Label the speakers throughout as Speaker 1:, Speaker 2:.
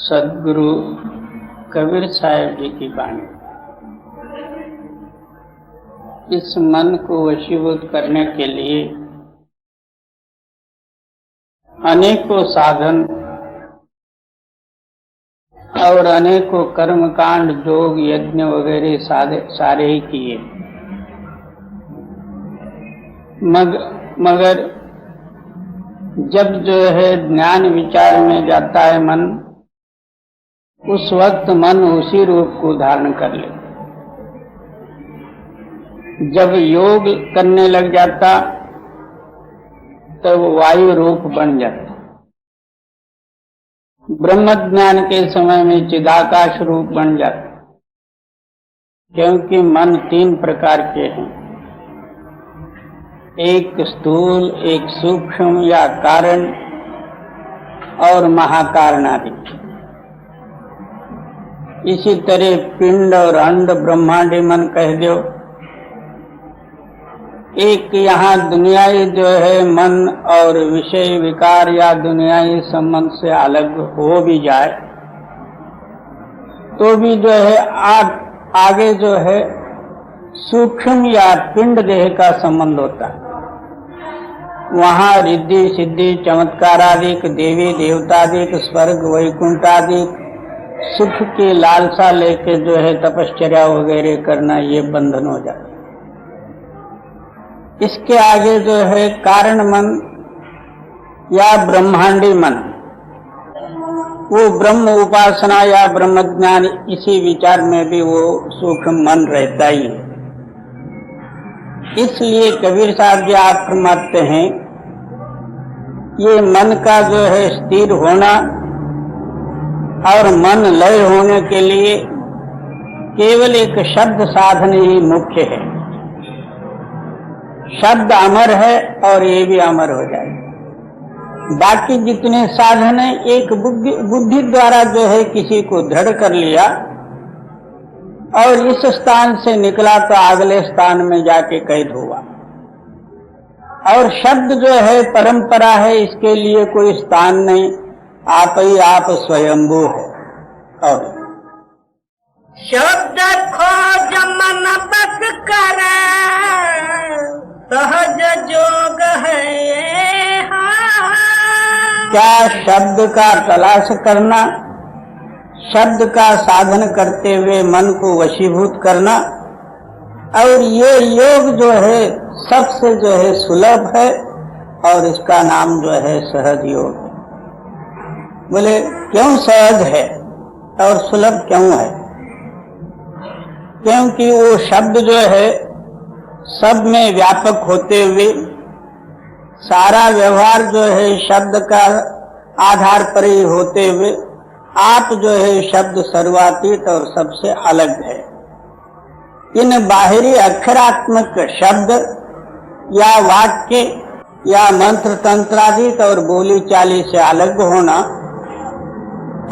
Speaker 1: सद्गुरु कबीर साहब जी की वाणी। इस मन को वशीभूत करने के लिए अनेकों साधन और अनेकों कर्मकांड, योग, यज्ञ वगैरह सारे ही किए, मगर जब जो है ज्ञान विचार में जाता है मन, उस वक्त मन उसी रूप को धारण कर ले। जब योग करने लग जाता तब वायु रूप बन जाता। ब्रह्म ज्ञान के समय में चिदाकाश रूप बन जाता, क्योंकि मन तीन प्रकार के हैं, एक स्थूल, एक सूक्ष्म या कारण और महाकारण आदि। इसी तरह पिंड और अंड ब्रह्मांडी मन कह दो। एक यहाँ दुनियाई जो है मन और विषय विकार या दुनियाई संबंध से अलग हो भी जाए तो भी जो है आगे जो है सूक्ष्म या पिंड देह का संबंध होता है। वहाँ रिद्धि सिद्धि चमत्कार आदि, देवी देवता आदि, स्वर्ग वैकुंठ आदि सुख की लालसा लेके जो है तपश्चर्या वगैरह करना, ये बंधन हो जाता। इसके आगे जो है कारण मन या ब्रह्मांडी मन, वो ब्रह्म उपासना या ब्रह्म ज्ञान, इसी विचार में भी वो सूक्ष्म मन रहता ही है। इसलिए कबीर साहब जी आप फरमाते हैं, ये मन का जो है स्थिर होना और मन लय होने के लिए केवल एक शब्द साधन ही मुख्य है। शब्द अमर है और ये भी अमर हो जाए। बाकी जितने साधन है, एक बुद्धि द्वारा जो है किसी को दृढ़ कर लिया और इस स्थान से निकला तो अगले स्थान में जाके कैद हुआ। और शब्द जो है परंपरा है, इसके लिए कोई स्थान नहीं, आप ही आप स्वयंभू है। और
Speaker 2: शब्द खोज मन बस करे, सहज जोग है।
Speaker 1: क्या शब्द का तलाश करना, शब्द का साधन करते हुए मन को वशीभूत करना, और ये योग जो है सबसे जो है सुलभ है और इसका नाम जो है सहज योग। बोले क्यों सहज है और सुलभ क्यों है? क्योंकि वो शब्द जो है सब में व्यापक होते हुए सारा व्यवहार जो है शब्द का आधार पर ही होते हुए आप जो है शब्द सर्वातीत और सबसे अलग है। इन बाहरी अक्षरात्मक शब्द या वाक्य या मंत्र तंत्रादित और बोली चाली से अलग होना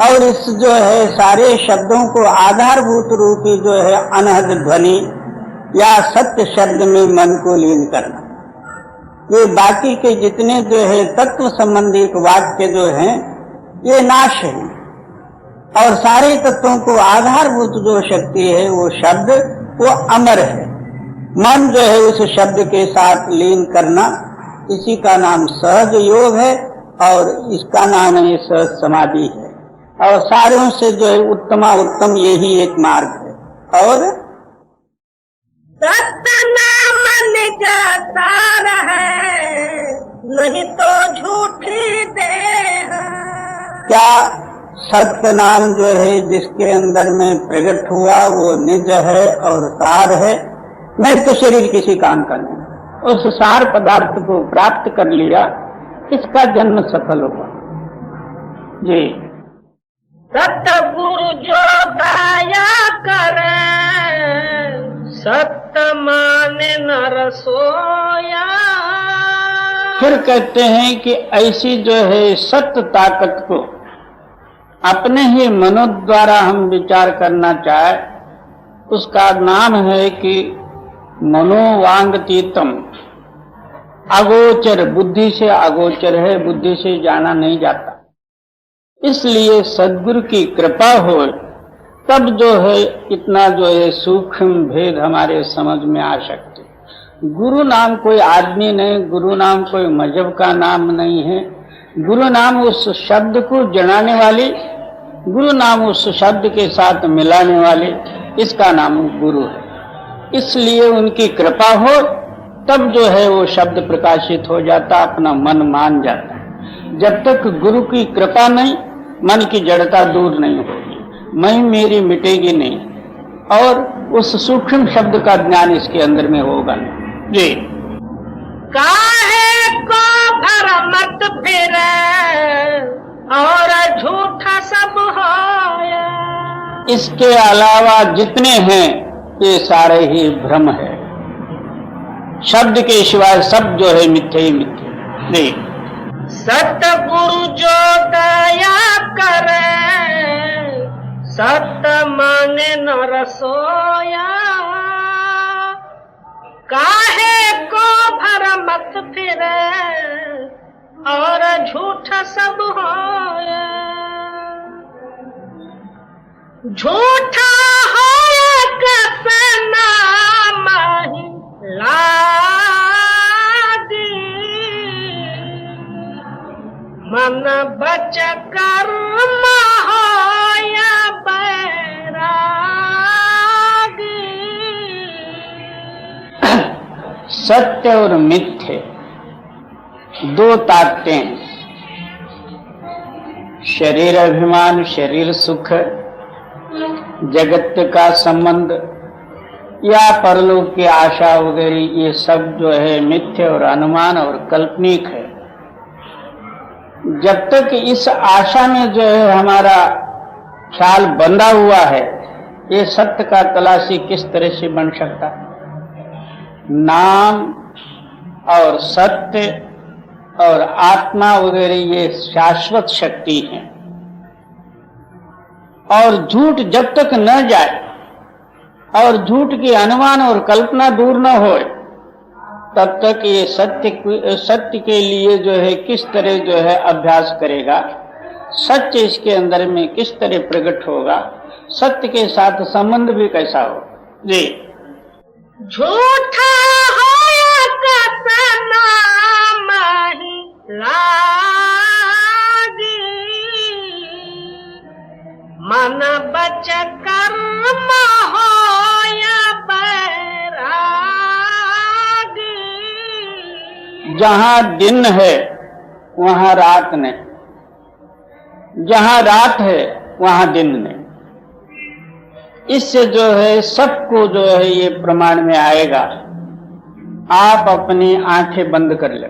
Speaker 1: और इस जो है सारे शब्दों को आधारभूत रूपी जो है अनहद ध्वनि या सत्य शब्द में मन को लीन करना, ये बाकी के जितने जो है तत्व संबंधी वाक्य जो हैं ये नाश है। और सारे तत्वों को आधारभूत जो शक्ति है वो शब्द, वो अमर है। मन जो है उस शब्द के साथ लीन करना, इसी का नाम सहज योग है और इसका नाम है सहज समाधि है। और सारों से जो है उत्तम यही एक मार्ग है। और
Speaker 2: सतनाम निज सार है, नहीं तो झूठी देह।
Speaker 1: क्या सत्य नाम जो है जिसके अंदर में प्रकट हुआ वो निज है और सार है, नहीं तो शरीर किसी काम का नहीं। उस सार पदार्थ को प्राप्त कर लिया, इसका जन्म सफल हुआ जी।
Speaker 2: सतगुरु जो गाया करे, सत्य माने नर सोया।
Speaker 1: फिर कहते हैं कि ऐसी जो है सत्य ताकत को अपने ही मनो द्वारा हम विचार करना चाहे, उसका नाम है कि मनोवांगतीतम। अगोचर, बुद्धि से अगोचर है, बुद्धि से जाना नहीं जाता। इसलिए सद्गुरु की कृपा हो तब जो है इतना जो है सूक्ष्म भेद हमारे समझ में आ सकते। गुरु नाम कोई आदमी नहीं, गुरु नाम कोई मजहब का नाम नहीं है। गुरु नाम उस शब्द को जनाने वाली, गुरु नाम उस शब्द के साथ मिलाने वाले, इसका नाम गुरु है। इसलिए उनकी कृपा हो तब जो है वो शब्द प्रकाशित हो जाता, अपना मन मान जाता है। जब तक गुरु की कृपा नहीं, मन की जड़ता दूर नहीं होगी, मैं मेरी मिटेगी नहीं, और उस सूक्ष्म शब्द का ज्ञान इसके अंदर में होगा नहीं। जी
Speaker 2: काहे को भरमत फिर और झूठा सब होया।
Speaker 1: इसके अलावा जितने हैं ये सारे ही भ्रम है। शब्द के सिवाय सब जो है मिथ्या ही मिथ्या। जी
Speaker 2: सतगुरु जो दया करे सत मांगे न रसोया। काहे को भरमत फिरे और झूठा सब होया। झूठा होया कसना माही लागी। मन बच कर्म होया बैरागी।
Speaker 1: सत्य और मिथ्य दो ताकतें हैं। शरीर अभिमान, शरीर सुख, जगत का संबंध या परलोक की आशा वगैरह, ये सब जो है मिथ्य और अनुमान और काल्पनिक है। जब तक इस आशा में जो है हमारा ख्याल बंधा हुआ है, ये सत्य का तलाशी किस तरह से बन सकता है। नाम और सत्य और आत्मा वगैरह ये शाश्वत शक्ति है, और झूठ जब तक न जाए और झूठ की अनुमान और कल्पना दूर न हो, तब तक ये सत्य के लिए जो है किस तरह जो है अभ्यास करेगा, सत्य इसके अंदर में किस तरह प्रकट होगा, सत्य के साथ संबंध भी कैसा हो। जी
Speaker 2: झूठा होया कसना माही लागी। मन बच कर्म होया बैरागी।
Speaker 1: जहां दिन है वहां रात नहीं, जहां रात है वहां दिन नहीं। इससे जो है सबको जो है ये प्रमाण में आएगा। आप अपनी आंखें बंद कर ले,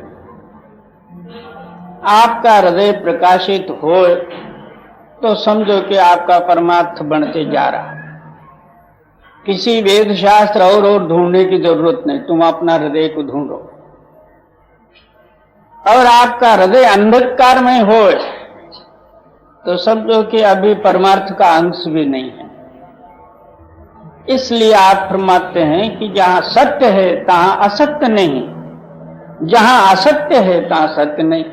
Speaker 1: आपका हृदय प्रकाशित हो तो समझो कि आपका परमार्थ बनते जा रहा है। किसी वेद शास्त्र और ढूंढने की जरूरत नहीं, तुम अपना हृदय को ढूंढो। और आपका हृदय अंधकार में हो तो समझो कि अभी परमार्थ का अंश भी नहीं है। इसलिए आप फरमाते हैं कि जहां सत्य है तहां असत्य नहीं, जहां असत्य है तहां सत्य नहीं।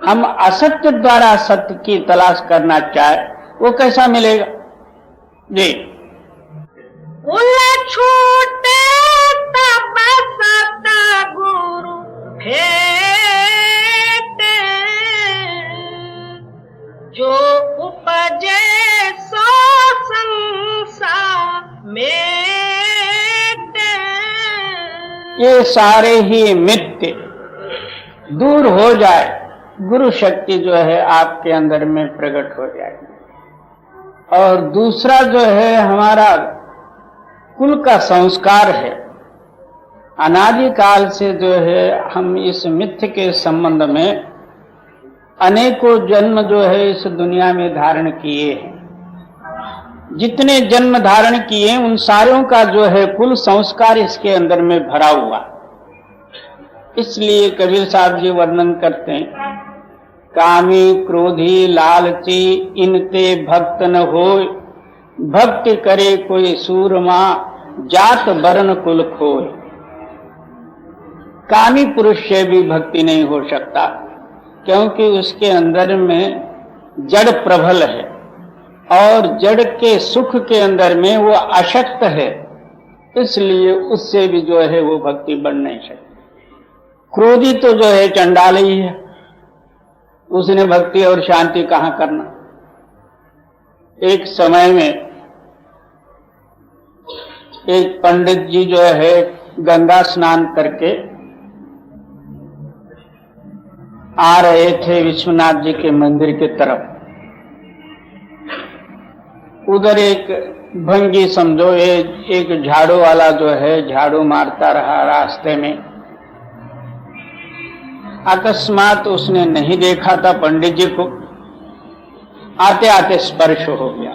Speaker 1: हम असत्य द्वारा सत्य की तलाश करना चाहे वो कैसा मिलेगा। जी
Speaker 2: छूटे तब सतगुरु भेटे। जो उपजे सो संसार मेटे।
Speaker 1: ये सारे ही मिथ्य दूर हो जाए, गुरु शक्ति जो है आपके अंदर में प्रकट हो जाएगी। और दूसरा जो है हमारा कुल का संस्कार है। अनादि काल से जो है हम इस मिथ्य के संबंध में अनेकों जन्म जो है इस दुनिया में धारण किए हैं। जितने जन्म धारण किए उन सारों का जो है कुल संस्कार इसके अंदर में भरा हुआ। इसलिए कबीर साहब जी वर्णन करते हैं, कामी क्रोधी लालची इनते भक्त न होय। भक्ति करे कोई सूरमा जात वर्ण कुल खोय। कामी पुरुष से भी भक्ति नहीं हो सकता, क्योंकि उसके अंदर में जड़ प्रबल है और जड़ के सुख के अंदर में वो अशक्त है, इसलिए उससे भी जो है वो भक्ति बढ़ नहीं सकती। क्रोधी तो जो है चंडाल ही है, उसने भक्ति और शांति कहां करना। एक समय में एक पंडित जी जो है गंगा स्नान करके आ रहे थे विश्वनाथ जी के मंदिर की तरफ। उधर एक भंगी समझो एक झाड़ू वाला जो है झाड़ू मारता रहा रास्ते में। अकस्मात उसने नहीं देखा था पंडित जी को, आते आते स्पर्श हो गया।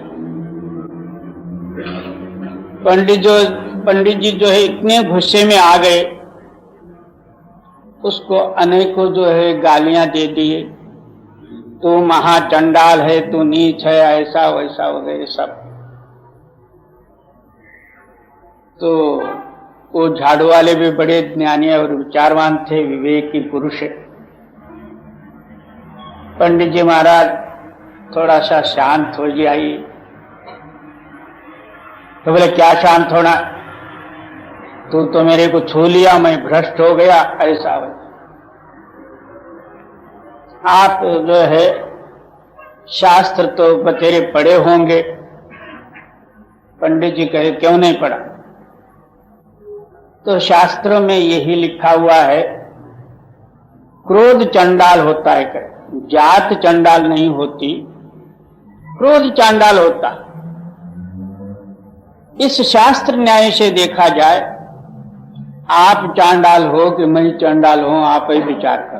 Speaker 1: पंडित जी जो है इतने गुस्से में आ गए, उसको अनेकों जो है गालियां दे दिए, तू महाचंडाल है, तू नीच है, ऐसा वैसा वगैरह सब। तो वो झाड़ू वाले भी बड़े ज्ञानी और विचारवान थे, विवेकी पुरुष। पंडित जी महाराज थोड़ा सा शांत हो जाइए। तो बोले क्या शांत होना, तू तो मेरे को छू लिया, मैं भ्रष्ट हो गया, ऐसा हो। आप जो है शास्त्र तो बतेरे पढ़े होंगे। पंडित जी कहे क्यों नहीं पढ़ा? तो शास्त्रों में यही लिखा हुआ है, क्रोध चंडाल होता है, जात चंडाल नहीं होती, क्रोध चंडाल होता। इस शास्त्र न्याय से देखा जाए, आप चांडाल हो कि मैं चांडाल हूं, आप ही विचार करो।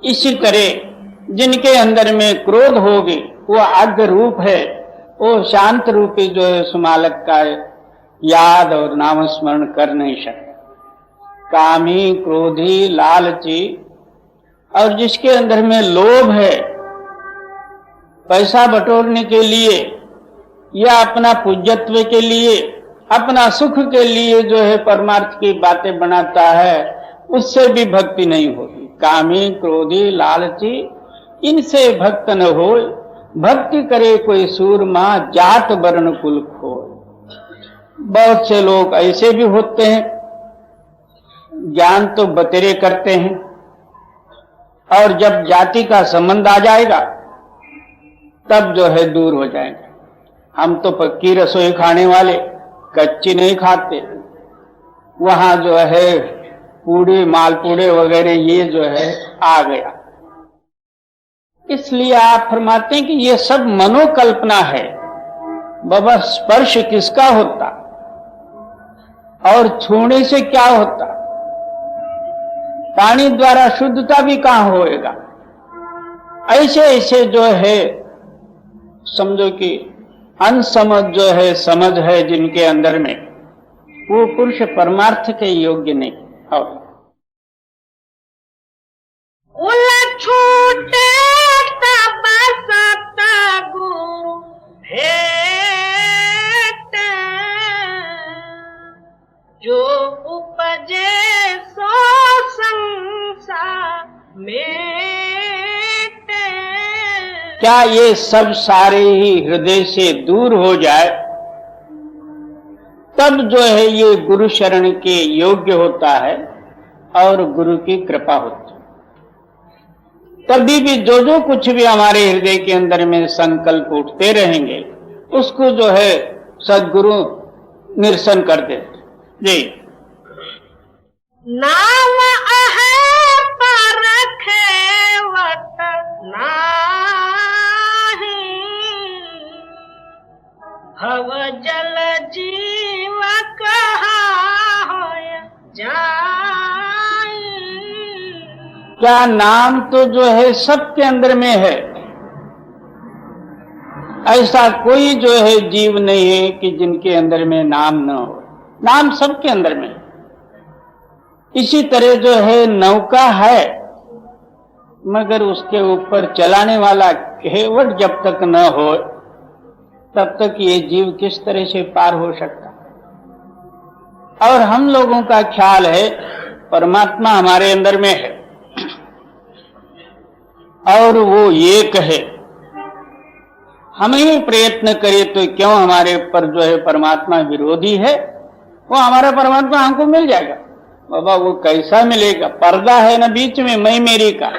Speaker 1: इसी तरह जिनके अंदर में क्रोध होगी वो अग्नि रूप है, वो शांत रूपी जो है सुमालक का याद और नाम स्मरण कर नहीं सकते। कामी, क्रोधी, लालची, और जिसके अंदर में लोभ है, पैसा बटोरने के लिए या अपना पूज्यत्व के लिए, अपना सुख के लिए जो है परमार्थ की बातें बनाता है, उससे भी भक्ति नहीं होती। कामी, क्रोधी, लालची, इनसे भक्त न हो। भक्ति करे कोई सूरमा, जात वर्ण कुल खोए। बहुत से लोग ऐसे भी होते हैं, ज्ञान तो बतेरे करते हैं, और जब जाति का संबंध आ जाएगा तब जो है दूर हो जाएगा। हम तो पक्की रसोई खाने वाले, कच्ची नहीं खाते। वहां जो है पूड़े, मालपूड़े वगैरह ये जो है आ गया। इसलिए आप फरमाते हैं कि ये सब मनोकल्पना है। बाबा स्पर्श किसका होता और छूने से क्या होता? पानी द्वारा शुद्धता भी कहां होएगा? ऐसे ऐसे जो है समझो कि अनसमझ जो है समझ है जिनके अंदर में, वो पुरुष परमार्थ के योग्य नहीं। और
Speaker 2: छूटे तब सतगुरु भेंट, जो उपजे सो संसार मेट।
Speaker 1: क्या ये सब सारे ही हृदय से दूर हो जाए तब जो है ये गुरु शरण के योग्य होता है और गुरु की कृपा होती है। तभी भी जो कुछ भी हमारे हृदय के अंदर में संकल्प उठते रहेंगे, उसको जो है सद्गुरु निरसन कर देते। जी,
Speaker 2: नाम अहे परखेवत नाही, भव जल जीव कहा होय जाई।
Speaker 1: क्या नाम तो जो है सबके अंदर में है, ऐसा कोई जो है जीव नहीं है कि जिनके अंदर में नाम न हो। नाम सबके अंदर में। इसी तरह जो है नौका है, मगर उसके ऊपर चलाने वाला केवट जब तक न हो तब तक ये जीव किस तरह से पार हो सकता। और हम लोगों का ख्याल है परमात्मा हमारे अंदर में है और वो एक है। हम ही प्रयत्न करें तो क्यों हमारे पर जो है परमात्मा विरोधी है, वो हमारा परमात्मा हमको मिल जाएगा। बाबा वो कैसा मिलेगा, पर्दा है ना बीच में, मैं मेरी का।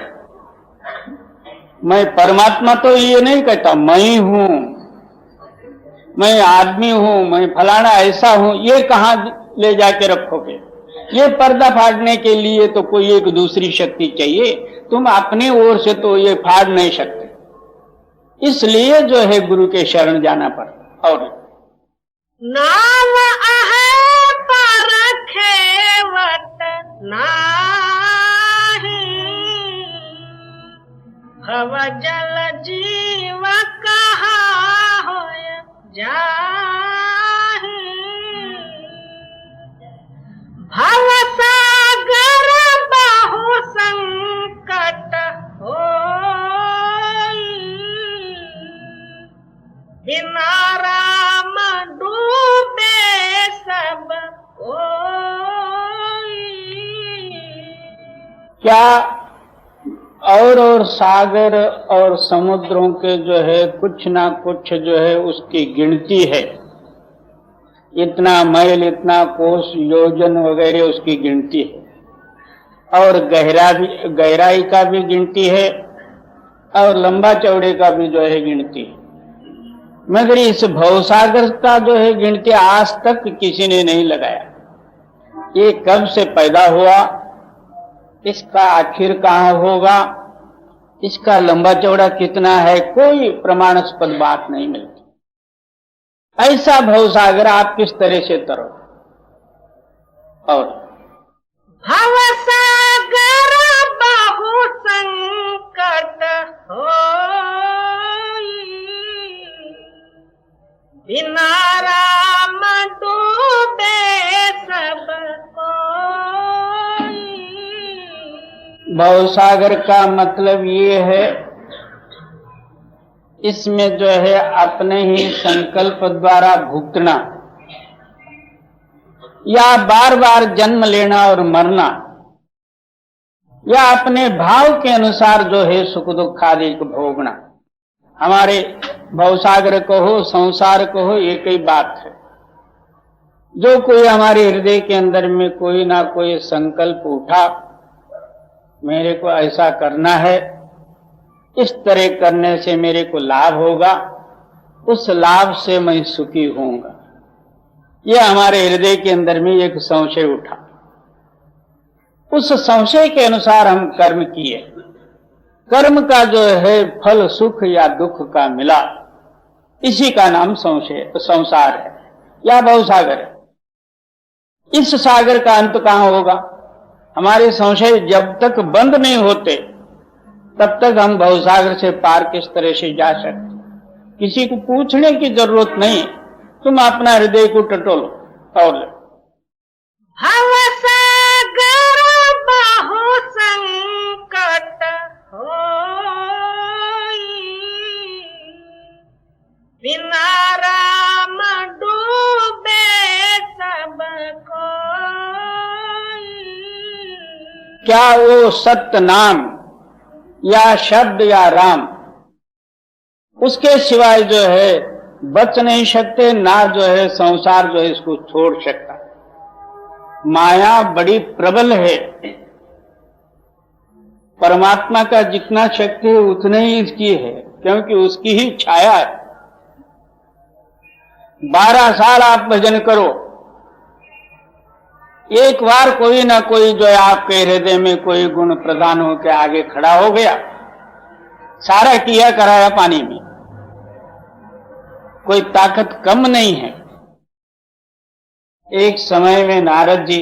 Speaker 1: मैं परमात्मा तो ये नहीं कहता मैं हूं, मैं आदमी हूं, मैं फलाना ऐसा हूं, ये कहां ले जाके रखोगे? ये पर्दा फाड़ने के लिए तो कोई एक दूसरी शक्ति चाहिए, तुम अपनी ओर से तो ये फाड़ नहीं सकते। इसलिए जो है गुरु के शरण जाना पड़ता। और
Speaker 2: नाम अहे परखेवत नाही, भव जल जीव कहा होय जाहि, भव सागर बहु संकट होई, बिना राम डूबे सब कोई।
Speaker 1: क्या और सागर और समुद्रों के जो है कुछ ना कुछ जो है उसकी गिनती है। इतना मैल, इतना कोस, योजन वगैरह उसकी गिनती है, और गहराई का भी गिनती है, और लंबा चौड़े का भी जो है गिनती है। मगर इस भवसागर का जो है गिनती आज तक किसी ने नहीं लगाया। ये कब से पैदा हुआ, इसका आखिर कहाँ होगा, इसका लंबा चौड़ा कितना है, कोई प्रमाणास्पद बात नहीं मिलती। ऐसा भवसागर आप किस तरह से तरो। और
Speaker 2: भवसागर बहु संकट होई, बिना राम डूबे सब कोई।
Speaker 1: भवसागर का मतलब ये है, इसमें जो है अपने ही संकल्प द्वारा भुगतना या बार बार जन्म लेना और मरना, या अपने भाव के अनुसार जो है सुख दुख आदि को भोगना। हमारे भवसागर को हो, संसार को हो, एक ही बात है। जो कोई हमारे हृदय के अंदर में कोई ना कोई संकल्प उठा, मेरे को ऐसा करना है, इस तरह करने से मेरे को लाभ होगा, उस लाभ से मैं सुखी होऊंगा, यह हमारे हृदय के अंदर में एक संशय उठा। उस संशय के अनुसार हम कर्म किए, कर्म का जो है फल सुख या दुख का मिला, इसी का नाम संसार है या भवसागर है। इस सागर का अंत कहां होगा? हमारे संशय जब तक बंद नहीं होते तब तक हम भवसागर से पार किस तरह से जा सकते। किसी को पूछने की जरूरत नहीं, तुम अपना हृदय को टटोलो और
Speaker 2: भवसागर बहु संकट होई, बिना राम डूबे सब कोई।
Speaker 1: क्या वो सत्य नाम या शब्द या राम, उसके सिवाय जो है बच नहीं सकते, ना जो है संसार जो है इसको छोड़ सकता। माया बड़ी प्रबल है, परमात्मा का जितना शक्ति है उतने ही इसकी है, क्योंकि उसकी ही छाया है। 12 साल आप भजन करो, एक बार कोई ना कोई जो है आपके हृदय में कोई गुण प्रदान होकर आगे खड़ा हो गया, सारा किया कराया पानी में, कोई ताकत कम नहीं है। एक समय में नारद जी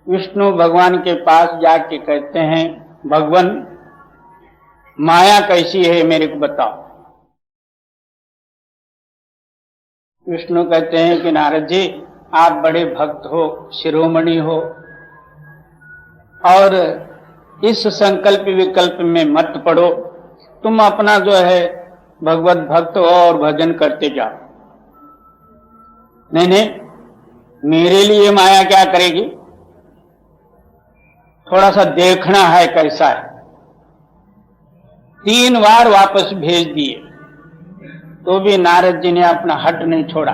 Speaker 1: विष्णु भगवान के पास जाके कहते हैं, भगवान माया कैसी है मेरे को बताओ। विष्णु कहते हैं कि नारद जी आप बड़े भक्त हो, शिरोमणि हो, और इस संकल्प विकल्प में मत पड़ो, तुम अपना जो है भगवत भक्त हो और भजन करते जाओ। नहीं, मेरे लिए माया क्या करेगी, थोड़ा सा देखना है कैसा है। 3 बार वापस भेज दिए, तो भी नारद जी ने अपना हट नहीं छोड़ा।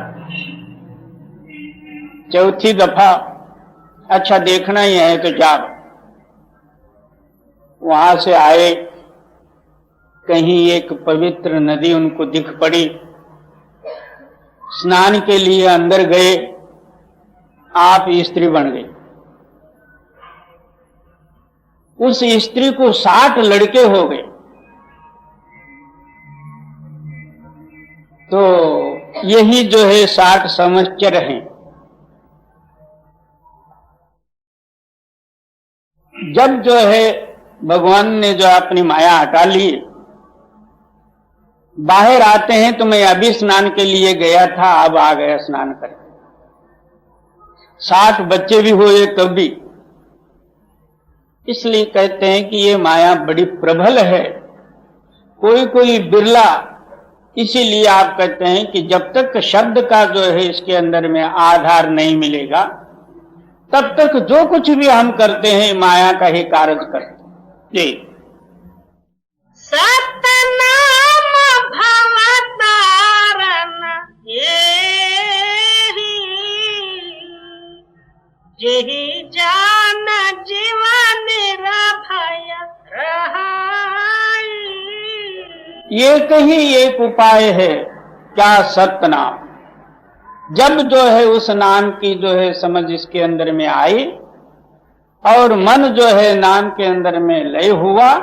Speaker 1: चौथी दफा अच्छा देखना ही है तो जाओ। वहां से आए, कहीं एक पवित्र नदी उनको दिख पड़ी, स्नान के लिए अंदर गए, आप स्त्री बन गई। उस स्त्री को 60 लड़के हो गए। तो यही जो है 60 संवत्सर हैं। जब जो है भगवान ने जो अपनी माया हटा ली, बाहर आते हैं तो मैं अभी स्नान के लिए गया था, अब आ गया स्नान करके। 60 बच्चे भी हुए तब भी। इसलिए कहते हैं कि ये माया बड़ी प्रबल है, कोई कोई बिरला। इसीलिए आप कहते हैं कि जब तक शब्द का जो है इसके अंदर में आधार नहीं मिलेगा, तब तक जो कुछ भी हम करते हैं माया का ही कार्य करते हैं। जी।
Speaker 2: सतनाम भवतारण जेहि जान जीवन भय रहाई।
Speaker 1: एक ही एक उपाय है, क्या? सतनाम। जब जो है उस नाम की जो है समझ इसके अंदर में आई और मन जो है नाम के अंदर में लय हुआ,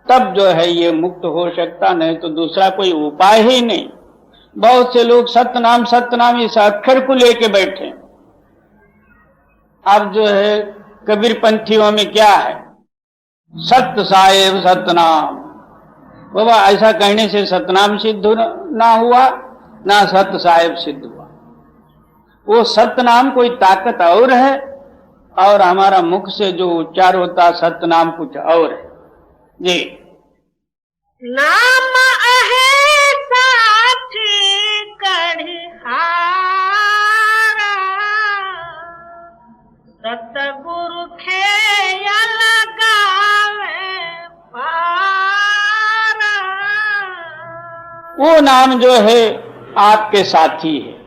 Speaker 1: तब जो है ये मुक्त हो सकता, नहीं तो दूसरा कोई उपाय ही नहीं। बहुत से लोग सतनाम सतनाम इस अक्षर को लेके बैठे। अब जो है कबीर पंथियों में क्या है? सत्य साहेब सतनाम। बाबा ऐसा कहने से सतनाम सिद्ध ना हुआ, ना सत्य साहेब सिद्ध हुआ। वो सतनाम कोई ताकत और है, और हमारा मुख से जो उच्चार होता सतनाम कुछ और है। जी।
Speaker 2: नाम अहे साथी कढ़िहारा, सतगुरु खेया लगावे पारा।
Speaker 1: वो नाम जो है आपके साथी है,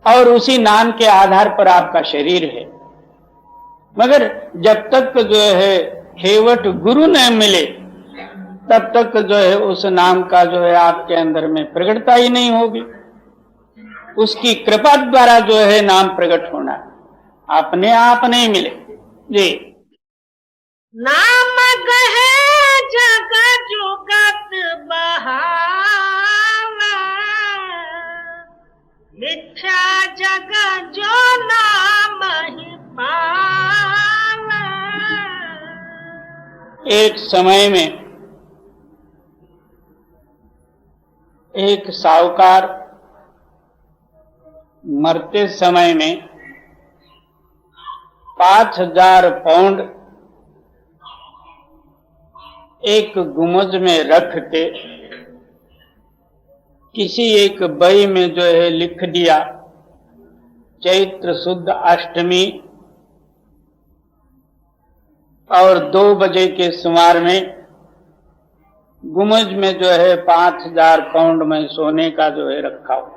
Speaker 1: और उसी नाम के आधार पर आपका शरीर है। मगर जब तक जो है हेवट गुरु न मिले, तब तक जो है उस नाम का जो है आपके अंदर में प्रकटता ही नहीं होगी। उसकी कृपा द्वारा जो है नाम प्रकट होना, अपने आप नहीं मिले। जी।
Speaker 2: नाम गहे जग जुगत बहाना, मिथ्या जग जो नाम ही पाना।
Speaker 1: एक समय में एक साहूकार मरते समय में 5000 पाउंड एक गुमज में रख के किसी एक बही में जो है लिख दिया, चैत्र शुद्ध अष्टमी और 2 बजे के सुमार में गुमज में जो है 5000 पाउंड में सोने का जो है रखा हुआ।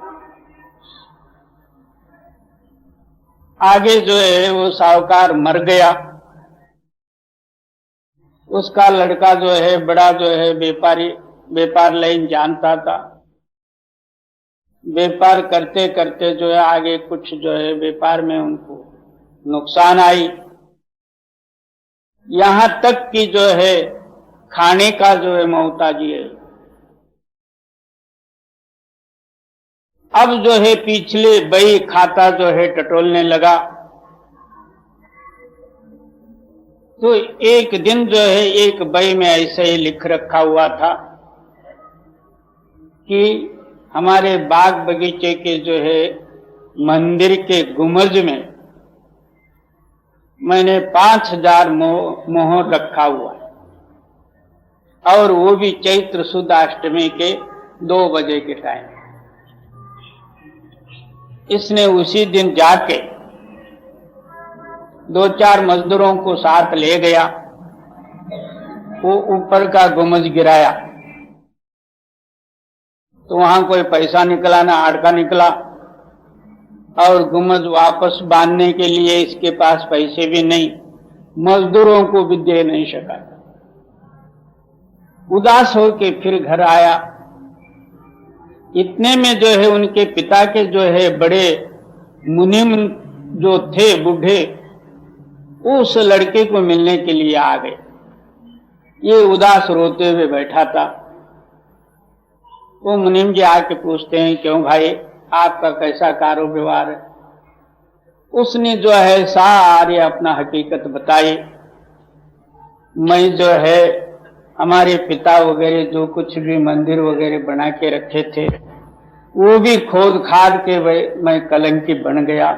Speaker 1: आगे जो है वो साहूकार मर गया। उसका लड़का जो है बड़ा जो है व्यापार लाइन जानता था। व्यापार करते करते जो है आगे कुछ जो है व्यापार में उनको नुकसान आई, यहां तक कि जो है खाने का जो है मोहताजी है। अब जो है पिछले बही खाता जो है टटोलने लगा। तो एक दिन जो है एक बही में ऐसे ही लिख रखा हुआ था कि हमारे बाग बगीचे के जो है मंदिर के गुंबज में मैंने 5000 मोहर रखा हुआ है, और वो भी चैत्र शुद्ध अष्टमी के 2 बजे के टाइम। इसने उसी दिन जाके 2-4 मजदूरों को साथ ले गया वो ऊपर का गुम्बद गिराया तो वहां कोई पैसा निकला ना हाड़का निकला, और गुम्बद वापस बांधने के लिए इसके पास पैसे भी नहीं, मजदूरों को भी दे नहीं सका। उदास होके फिर घर आया। इतने में जो है उनके पिता के जो है बड़े मुनीम जो थे बूढ़े, उस लड़के को मिलने के लिए आ गए। ये उदास रोते हुए बैठा था। वो मुनीम जी आके पूछते हैं, क्यों भाई, आपका कैसा कारोबार है? उसने जो है सारी अपना हकीकत बताई। मैं जो है हमारे पिता वगैरह जो कुछ भी मंदिर वगैरह बना के रखे थे वो भी खोद खाद के मैं कलंकी बन गया।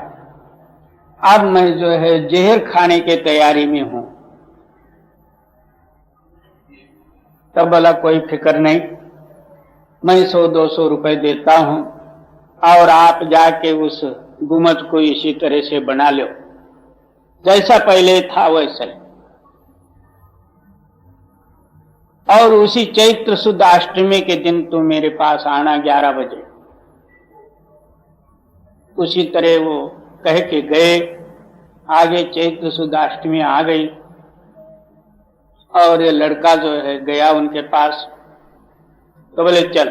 Speaker 1: अब मैं जो है जहर खाने के तैयारी में हूं। तब बोला कोई फिक्र नहीं, मैं 100-200 रुपए देता हूं और आप जाके उस गुम्बद को इसी तरह से बना लो जैसा पहले था वैसा ही। और उसी चैत्र शुद्ध अष्टमी के दिन तुम मेरे पास आना 11 बजे। उसी तरह वो कह के गए। आगे चैत्र शुद्ध अष्टमी आ गई और ये लड़का जो है गया उनके पास। तो बोले चल।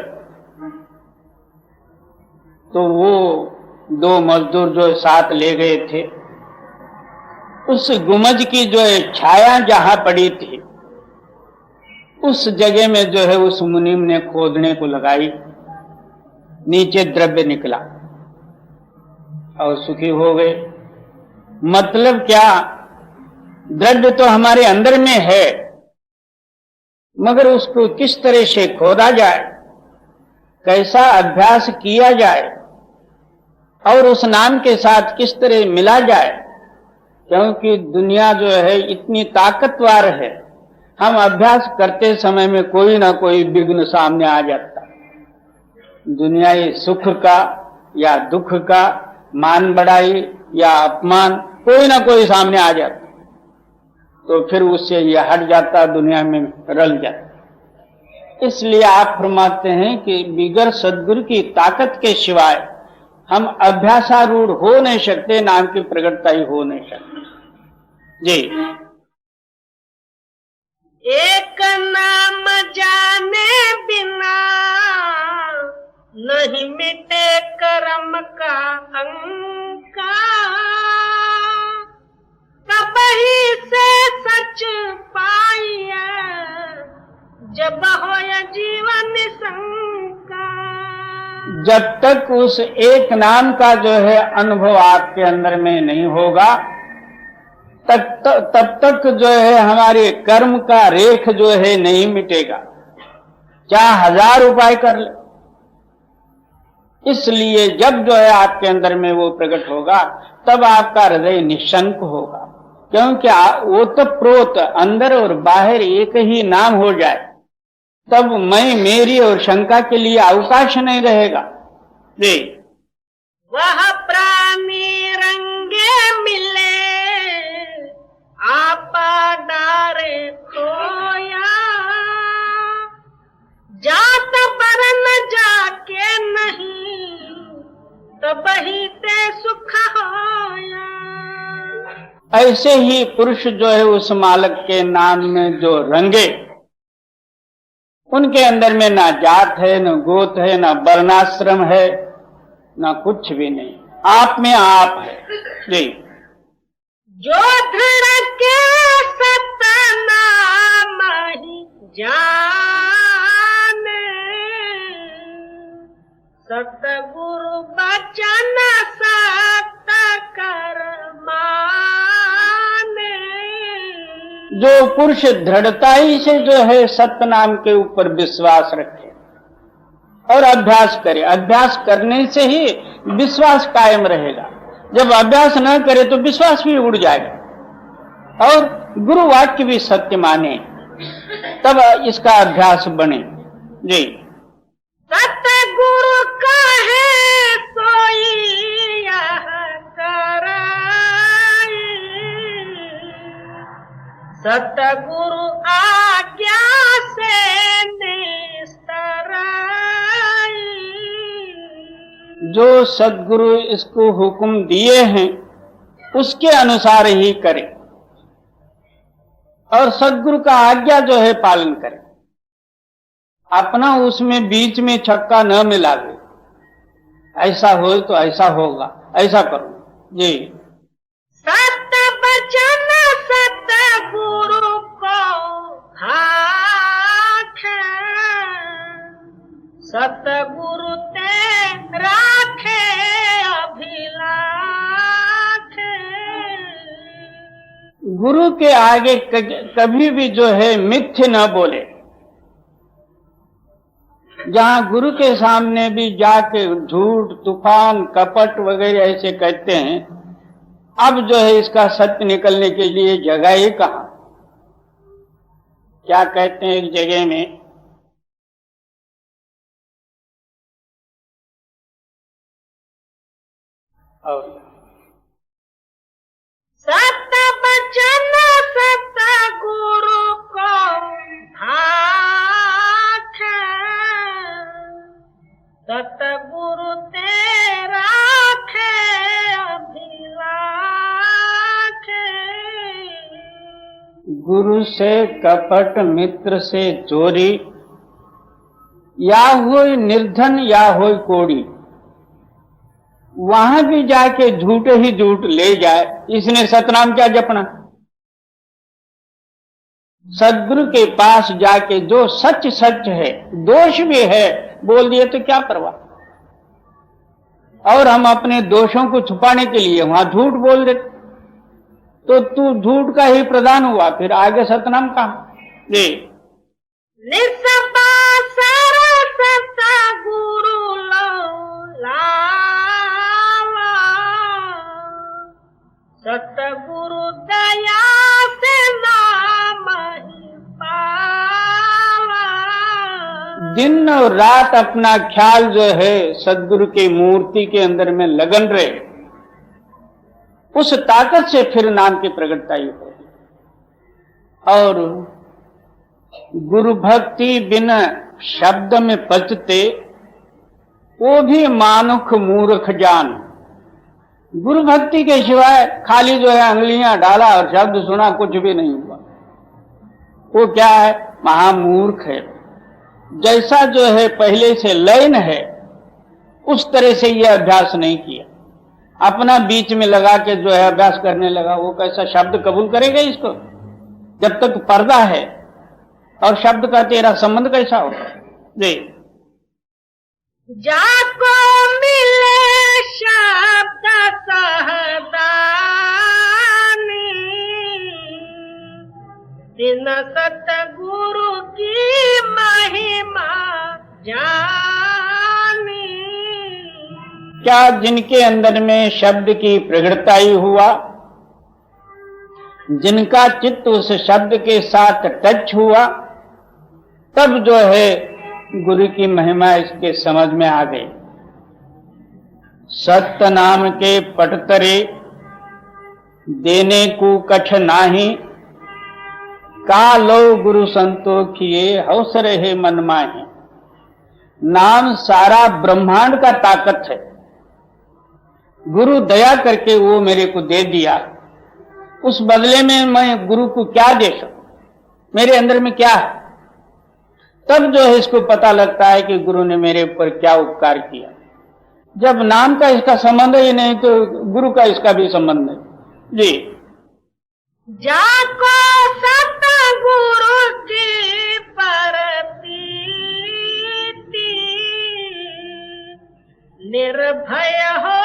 Speaker 1: तो वो 2 मजदूर जो साथ ले गए थे, उस गुम्बद की जो है छाया जहां पड़ी थी उस जगह में जो है उस मुनीम ने खोदने को लगाई। नीचे द्रव्य निकला और सुखी हो गए। मतलब क्या, द्रव्य तो हमारे अंदर में है, मगर उसको किस तरह से खोदा जाए, कैसा अभ्यास किया जाए और उस नाम के साथ किस तरह मिला जाए। क्योंकि दुनिया जो है इतनी ताकतवर है, हम अभ्यास करते समय में कोई ना कोई विघ्न सामने आ जाता। दुनिया ये सुख का या दुख का, मान बढ़ाई या अपमान, कोई ना कोई सामने आ जाता, तो फिर उससे ये हट जाता, दुनिया में रल जाता। इसलिए आप फरमाते हैं कि बिगर सद्गुरु की ताकत के सिवाय हम अभ्यासारूढ़ हो नहीं सकते, नाम की प्रगटता ही हो नहीं सकती। जी।
Speaker 2: एक नाम जाने बिना नहीं मिटे कर्म का अंका, तबही से सच पाइए जब होय जीवन शंका।
Speaker 1: जब तक उस एक नाम का जो है अनुभव आपके अंदर में नहीं होगा तब तक जो है हमारे कर्म का रेख जो है नहीं मिटेगा, चाहे 1000 उपाय कर ले। इसलिए जब जो है आपके अंदर में वो प्रकट होगा तब आपका हृदय निशंक होगा। क्योंकि ओतप्रोत अंदर और बाहर एक ही नाम हो जाए तब मैं मेरी और शंका के लिए अवकाश नहीं रहेगा। जी।
Speaker 2: वह प्राणी रंगे मिले आपा डारे खोया, जात बरन जाके नहीं तब ही ते सुख होया।
Speaker 1: ऐसे ही पुरुष जो है उस मालिक के नाम में जो रंगे, उनके अंदर में ना जात है, न गोत है, न वर्णाश्रम है, न कुछ भी नहीं, आप में आप है। जी।
Speaker 2: जो धड़ के सतनाम ही जाने, सतगुरु बचन सत कर माने।
Speaker 1: जो पुरुष दृढ़ताई से जो है सतनाम के ऊपर विश्वास रखे और अभ्यास करे, अभ्यास करने से ही विश्वास कायम रहेगा। जब अभ्यास न करे तो विश्वास भी उड़ जाएगा और गुरु वाक्य भी सत्य माने, तब इसका अभ्यास बने। जी।
Speaker 2: सतगुरु कहे सोई यह कराई, सतगुरु आज्ञा
Speaker 1: जो सद्गुरु इसको हुक्म दिए हैं उसके अनुसार ही करे और सद्गुरु का आज्ञा जो है पालन करे, अपना उसमें बीच में छक्का न मिलावे। ऐसा हो तो ऐसा होगा, ऐसा करो जी।
Speaker 2: सत बचन सतगुरु को हाथ, सतगुरु ते राखे अभिलाष।
Speaker 1: गुरु के आगे कभी भी जो है मिथ्य न बोले। जहां गुरु के सामने भी जाके झूठ, तूफान, कपट वगैरह ऐसे कहते हैं, अब जो है इसका सत्य निकलने के लिए जगह ही कहां। क्या कहते हैं एक जगह में, और
Speaker 2: सत बचन सतगुरु को हाथ, सतगुरु ते राखे अभिलाष।
Speaker 1: गुरु से कपट, मित्र से चोरी, या हो निर्धन या हो कोड़ी, वहां भी जाके झूठ ही झूठ ले जाए, इसने सतनाम क्या जपना। सद्गुरु के पास जाके जो सच सच है, दोष भी है, बोल दिए तो क्या परवाह। और हम अपने दोषों को छुपाने के लिए वहां झूठ बोल देते, तो तू झूठ का ही प्रधान हुआ, फिर आगे सतनाम कहां जी।
Speaker 2: सतगुरु सतगुरु दया से नाम ही पावा।
Speaker 1: दिन और रात अपना ख्याल जो है सद्गुरु की मूर्ति के अंदर में लगन रहे, उस ताकत से फिर नाम की प्रगटताई हो। और गुरु भक्ति बिना शब्द में पचते, वो भी मानुख मूर्ख जान। गुरु भक्ति के सिवाय खाली जो है अंगुलियां डाला और शब्द सुना, कुछ भी नहीं हुआ, वो क्या है, महामूर्ख है। जैसा जो है पहले से लयन है, उस तरह से यह अभ्यास नहीं किया, अपना बीच में लगा के जो है अभ्यास करने लगा, वो कैसा शब्द कबूल करेगा इसको। जब तक पर्दा है और शब्द का तेरा संबंध कैसा होगा जी।
Speaker 2: जाको मिले शब्द सहदानी, दिन सतगुरु की महिमा जानी।
Speaker 1: क्या जिनके अंदर में शब्द की प्रगटताई हुआ, जिनका चित्त उस शब्द के साथ टच हुआ, तब जो है गुरु की महिमा इसके समझ में आ गई। सत्य नाम के पटतरे देने को कछ नाही, का लो गुरु संतोखिए हौस रहे मन माहे। नाम सारा ब्रह्मांड का ताकत है, गुरु दया करके वो मेरे को दे दिया, उस बदले में मैं गुरु को क्या दे सकूं, मेरे अंदर में क्या है। तब जो है इसको पता लगता है कि गुरु ने मेरे ऊपर क्या उपकार किया। जब नाम का इसका संबंध ही नहीं, तो गुरु का इसका भी संबंध नहीं जी।
Speaker 2: जाको सतगुरु की परतीति, निर्भय हो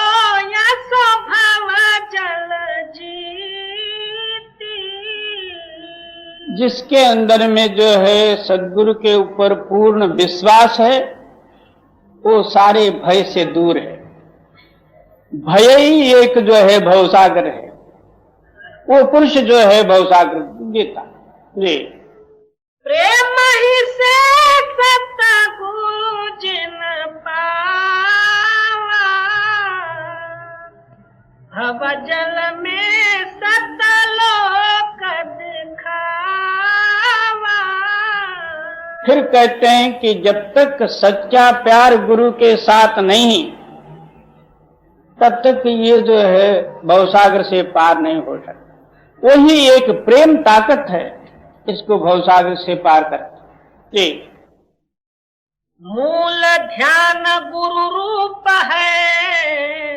Speaker 2: या स्वभाव जल जीती।
Speaker 1: जिसके अंदर में जो है सद्गुरु के ऊपर पूर्ण विश्वास है, वो सारे भय से दूर है। भय ही एक जो है भवसागर है, वो पुरुष जो है भवसागर गीता जी।
Speaker 2: प्रेम ही से सतगुरु जिन पावा, भव जल में सतलोक दिखावा।
Speaker 1: फिर कहते हैं कि जब तक सच्चा प्यार गुरु के साथ नहीं, तब तक ये जो है भवसागर से पार नहीं हो सकता। वही एक प्रेम ताकत है, इसको भवसागर से पार करती। जी।
Speaker 2: मूल ध्यान गुरु रूप है,